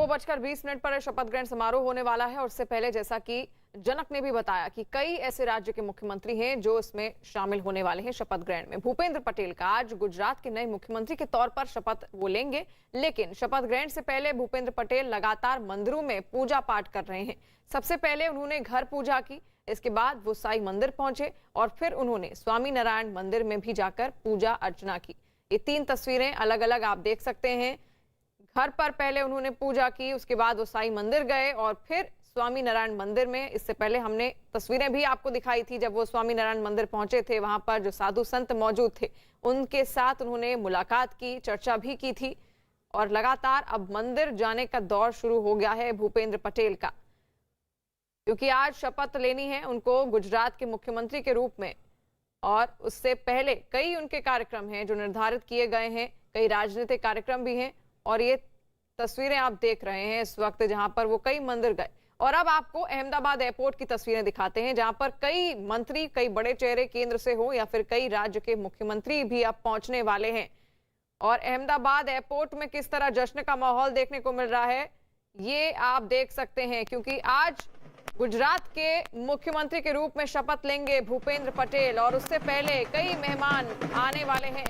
2:20 पर शपथ ग्रहण समारोह होने वाला है और उससे पहले जैसा कि जनक ने भी बताया कि कई ऐसे राज्य के मुख्यमंत्री हैं जो इसमें शामिल होने वाले हैं शपथ ग्रहण में। भूपेंद्र पटेल का आज गुजरात के नए मुख्यमंत्री के तौर पर शपथ वो लेंगे, लेकिन शपथ ग्रहण से पहले भूपेंद्र पटेल लगातार मंदिरों में पूजा पाठ कर रहे हैं। सबसे पहले उन्होंने घर पूजा की, इसके बाद वो साई मंदिर पहुंचे और फिर उन्होंने स्वामी नारायण मंदिर में भी जाकर पूजा अर्चना की। ये 3 तस्वीरें अलग अलग आप देख सकते हैं। घर पर पहले उन्होंने पूजा की, उसके बाद वो साई मंदिर गए और फिर स्वामी नारायण मंदिर में। इससे पहले हमने तस्वीरें भी आपको दिखाई थी जब वो स्वामी नारायण मंदिर पहुंचे थे। वहां पर जो साधु संत मौजूद थे उनके साथ उन्होंने मुलाकात की, चर्चा भी की थी और लगातार अब मंदिर जाने का दौर शुरू हो गया है भूपेंद्र पटेल का, क्योंकि आज शपथ लेनी है उनको गुजरात के मुख्यमंत्री के रूप में। और उससे पहले कई उनके कार्यक्रम हैं जो निर्धारित किए गए हैं, कई राजनीतिक कार्यक्रम भी हैं और ये तस्वीरें आप देख रहे हैं इस वक्त जहां पर वो कई मंदिर गए। और अब आपको अहमदाबाद एयरपोर्ट की तस्वीरें दिखाते हैं जहां पर कई मंत्री, कई बड़े चेहरे केंद्र से हो या फिर कई राज्य के मुख्यमंत्री भी अब पहुंचने वाले हैं। और अहमदाबाद एयरपोर्ट में किस तरह जश्न का माहौल देखने को मिल रहा है ये आप देख सकते हैं, क्योंकि आज गुजरात के मुख्यमंत्री के रूप में शपथ लेंगे भूपेंद्र पटेल और उससे पहले कई मेहमान आने वाले हैं।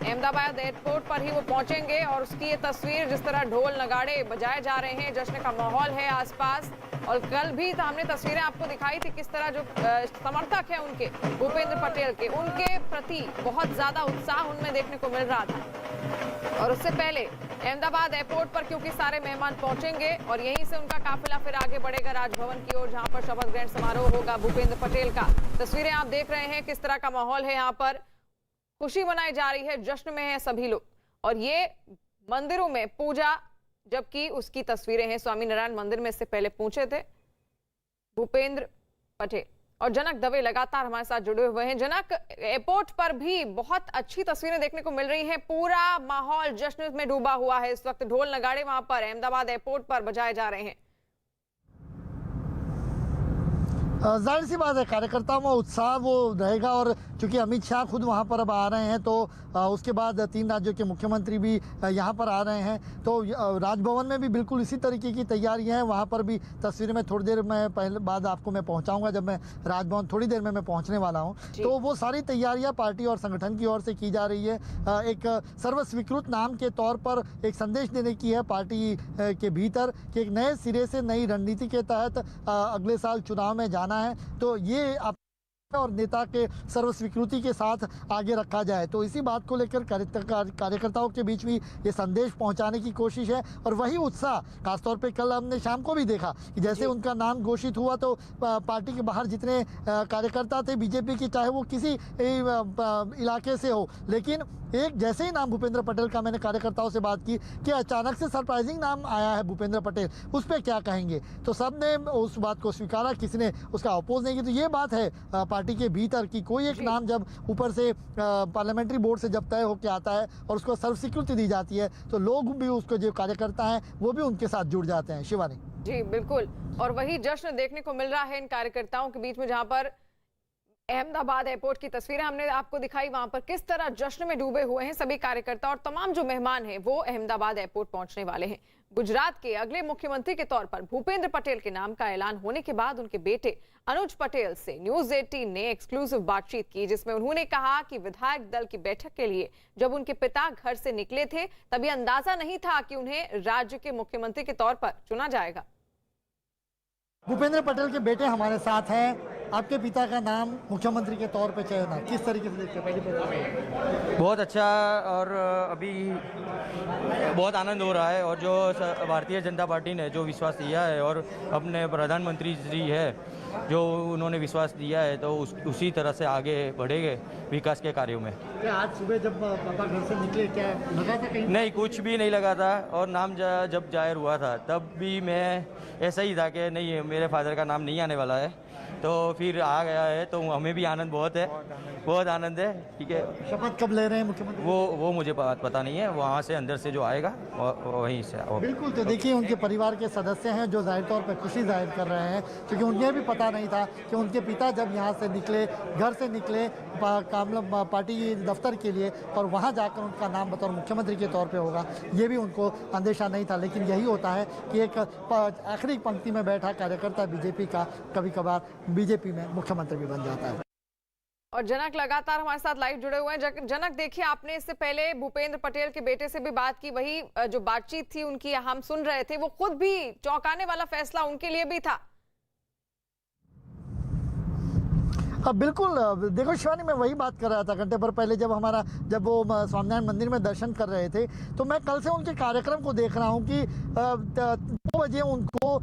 अहमदाबाद एयरपोर्ट पर ही वो पहुंचेंगे और उसकी ये तस्वीर, जिस तरह ढोल नगाड़े बजाए जा रहे हैं, जश्न का माहौल है आसपास। और कल भी हमने तस्वीरें आपको दिखाई थी किस तरह जो समर्थक हैं उनके, भूपेंद्र पटेल के, उनके प्रति बहुत ज्यादा उत्साह उनमें देखने को मिल रहा था। और उससे पहले अहमदाबाद एयरपोर्ट पर क्योंकि सारे मेहमान पहुंचेंगे और यहीं से उनका काफिला फिर आगे बढ़ेगा राजभवन की ओर, जहां पर शपथ ग्रहण समारोह होगा भूपेंद्र पटेल का। तस्वीरें आप देख रहे हैं किस तरह का माहौल है, यहाँ पर खुशी मनाई जा रही है, जश्न में है सभी लोग। और ये मंदिरों में पूजा, जबकि उसकी तस्वीरें हैं स्वामी नारायण मंदिर में इससे पहले पहुंचे थे भूपेंद्र पटेल। और जनक दवे लगातार हमारे साथ जुड़े हुए हैं। जनक, एयरपोर्ट पर भी बहुत अच्छी तस्वीरें देखने को मिल रही हैं, पूरा माहौल जश्न में डूबा हुआ है इस वक्त। ढोल नगाड़े वहां पर अहमदाबाद एयरपोर्ट पर बजाए जा रहे हैं। जाहिर सी बात है कार्यकर्ताओं में उत्साह वो रहेगा और चूंकि अमित शाह खुद वहाँ पर अब आ रहे हैं तो उसके बाद 3 राज्यों के मुख्यमंत्री भी यहाँ पर आ रहे हैं, तो राजभवन में भी बिल्कुल इसी तरीके की तैयारियां हैं। वहाँ पर भी तस्वीरें में थोड़ी देर में पहले बाद आपको मैं पहुँचाऊँगा, जब मैं राजभवन थोड़ी देर में मैं पहुँचने वाला हूँ। तो वो सारी तैयारियाँ पार्टी और संगठन की ओर से की जा रही है। एक सर्वस्वीकृत नाम के तौर पर एक संदेश देने की है पार्टी के भीतर कि एक नए सिरे से नई रणनीति के तहत अगले साल चुनाव में जाना है, तो ये और नेता के सर्वस्वीकृति के साथ आगे रखा जाए। तो इसी बात को लेकर कार्यकर्ताओं के बीच भी ये संदेश पहुंचाने की कोशिश है। और वही उत्साह खासतौर पे कल हमने शाम को भी देखा कि जैसे उनका नाम घोषित हुआ तो पार्टी के बाहर जितने कार्यकर्ता थे बीजेपी की, चाहे वो किसी इलाके से हो, लेकिन एक जैसे ही नाम भूपेंद्र पटेल का मैंने कार्यकर्ताओं से बात की कि अचानक से सरप्राइजिंग नाम आया है भूपेंद्र पटेल, उस पर क्या कहेंगे, तो सब ने उस बात को स्वीकारा, किसी ने उसका अपोज नहीं किया। तो ये बात है पार्टी के भीतर कि कोई एक नाम जब ऊपर से पार्लियामेंट्री बोर्ड से जब तय होकर आता है और उसको सर्वस्वीकृति दी जाती है तो लोग भी, उसको जो कार्यकर्ता हैं वो भी उनके साथ जुड़ जाते हैं। शिवानी जी बिल्कुल, और वही जश्न देखने को मिल रहा है इन कार्यकर्ताओं के बीच में, जहां पर अहमदाबाद एयरपोर्ट की तस्वीरें हमने आपको दिखाई, वहां पर किस तरह जश्न में डूबे हुए हैं सभी कार्यकर्ता और तमाम जो मेहमान हैं वो अहमदाबाद एयरपोर्ट पहुंचने वाले हैं। गुजरात के अगले मुख्यमंत्री के तौर पर भूपेंद्र पटेल के नाम का ऐलान होने के बाद उनके बेटे अनुज पटेल से न्यूज 18 ने एक्सक्लूसिव बातचीत की, जिसमें उन्होंने कहा कि विधायक दल की बैठक के लिए जब उनके पिता घर से निकले थे तभी अंदाजा नहीं था कि उन्हें राज्य के मुख्यमंत्री के तौर पर चुना जाएगा। भूपेंद्र पटेल के बेटे हमारे साथ हैं। आपके पिता का नाम मुख्यमंत्री के तौर पे चयन है, किस तरीके से देखते हैं? पहले बहुत अच्छा और अभी बहुत आनंद हो रहा है। और जो भारतीय जनता पार्टी ने जो विश्वास दिया है और अपने प्रधानमंत्री जी है जो उन्होंने विश्वास दिया है तो उसी तरह से आगे बढ़ेंगे विकास के कार्यों में। क्या आज सुबह जब पापा घर से निकले क्या लगा था कहीं? नहीं, कुछ भी नहीं लगा था। और नाम जब जाहिर हुआ था तब भी मैं ऐसा ही था कि नहीं, मेरे फादर का नाम नहीं आने वाला है। तो फिर आ गया है, तो हमें भी आनंद बहुत है, बहुत आनंद है। ठीक है, शपथ कब ले रहे हैं मुख्यमंत्री? वो मुझे पता नहीं है, वहाँ से अंदर से जो आएगा वहीं से बिल्कुल, तो देखिए उनके परिवार के सदस्य हैं जो जाहिर तौर पर खुशी जाहिर कर रहे हैं, क्योंकि उन्हें भी पता नहीं था कि उनके पिता जब यहाँ से निकले, घर से निकले पार्टी दफ्तर के लिए, और वहाँ जाकर उनका नाम बतौर मुख्यमंत्री के तौर पे होगा, ये भी उनको अंदेशा नहीं था। लेकिन यही होता है कि एक आखिरी पंक्ति में बैठा कार्यकर्ता बीजेपी का कभी कभार बीजेपी में मुख्यमंत्री भी बन जाता है। और जनक लगातार हमारे साथ लाइव जुड़े हुए हैं। जनक, देखिए, आपने इससे पहले भूपेंद्र पटेल के बेटे से भी बात की, वही जो बातचीत थी उनकी हम सुन रहे थे, वो खुद भी चौंकाने वाला फैसला उनके लिए भी था। बिल्कुल, देखो शिवानी, मैं वही बात कर रहा था घंटे भर पहले, जब वो स्वामीनारायण मंदिर में दर्शन कर रहे थे, तो मैं कल से उनके कार्यक्रम को देख रहा हूँ कि 2 बजे उनको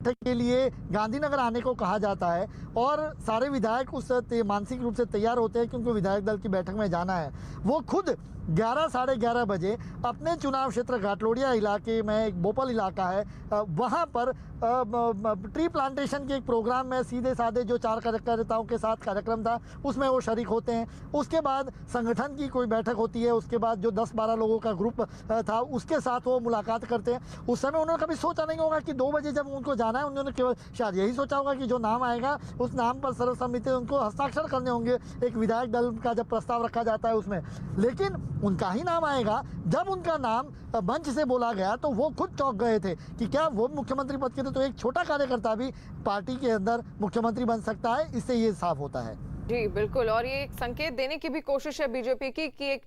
के लिए गांधीनगर आने को कहा जाता है, और सारे विधायक उस मानसिक रूप से तैयार होते हैं कि उनको विधायक दल की बैठक में जाना है। वो खुद 11 साढ़े 11 बजे अपने चुनाव क्षेत्र घाटलोड़िया इलाके में, एक बोपल इलाका है, वहाँ पर ट्री प्लांटेशन के एक प्रोग्राम में सीधे साधे जो 4 कार्यकर्ताओं के साथ कार्यक्रम था उसमें वो शरीक होते हैं। उसके बाद संगठन की कोई बैठक होती है, उसके बाद जो 10-12 लोगों का ग्रुप था उसके साथ वो मुलाकात करते हैं। उस समय उन्होंने कभी सोचा नहीं होगा कि 2 बजे जब उनको जाना है, उन्होंने केवल शायद यही सोचा होगा कि जो नाम आएगा उस नाम पर सर्वसम्मति उनको हस्ताक्षर करने होंगे, एक विधायक दल का जब प्रस्ताव रखा जाता है उसमें। लेकिन उनका ही नाम आएगा, जब उनका नाम मंच से बोला गया तो वो खुद चौंक गए थे कि क्या वो मुख्यमंत्री पद के थे, तो एक छोटा कार्यकर्ता भी पार्टी के अंदर मुख्यमंत्री बन सकता है, इससे ये साफ होता है। जी बिल्कुल, और ये एक संकेत देने की भी कोशिश है बीजेपी की कि एक